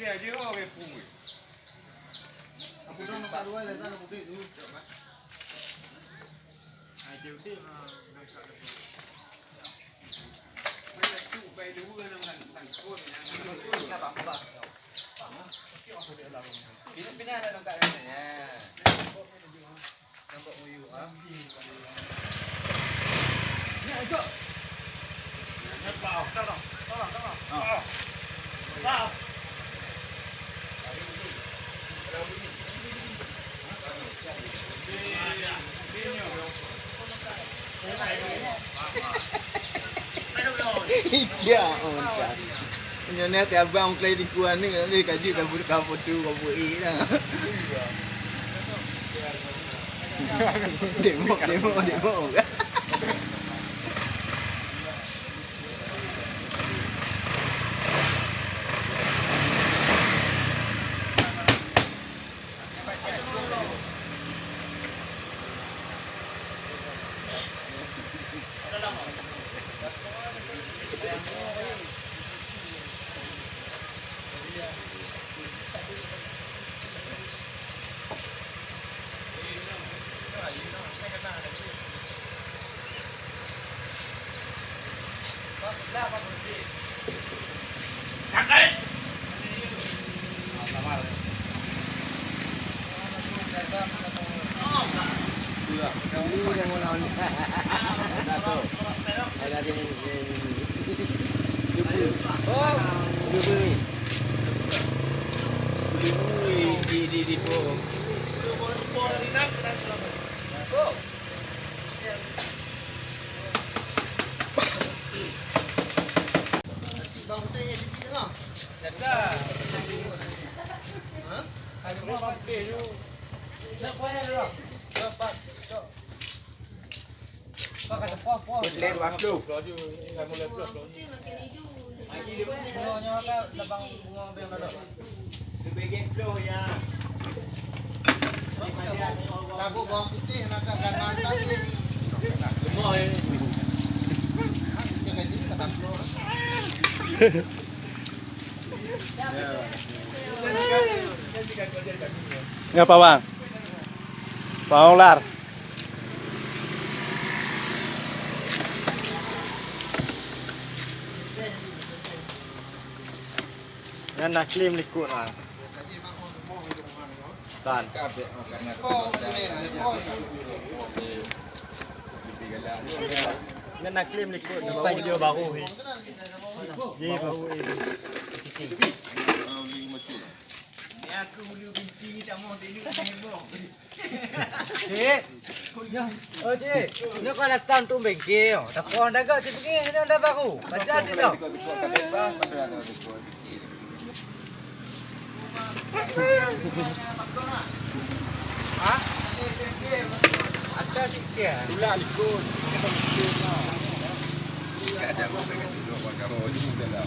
putih aja orang pun. Aku dah nampak dua dah tak putih tu. Ai dia putih nak kat tu. Mana tu bai dulu kan nak ikut yang Tak apa. Pindah ada dong kat sana. Nampak muyu ah. Ni ajak. Nampak. Tolong. Iya, macam. Nyonya tiap abang play di kuan ni kaji kabur tu kabur dah. Demo. Lên waktu. Lagu bawang putih nak ganas tadi. Semua ini. Jangan dis tak. Ngapa bang? Bang ular. Yan nak klaim likut lah. Dan. Yan nak klaim likut. Baru dia baru ni. Ye baru ni. Aku beli binti tak mau tengok tengok. Cik. Oh cik, ni kau datang tu bengkel. Tak kau dah gak cik pergi ni dah baru. Baca cik dah. Ha? Ada sikit. Ular likut. Ada masa kan dulu orang karo je mudah lah.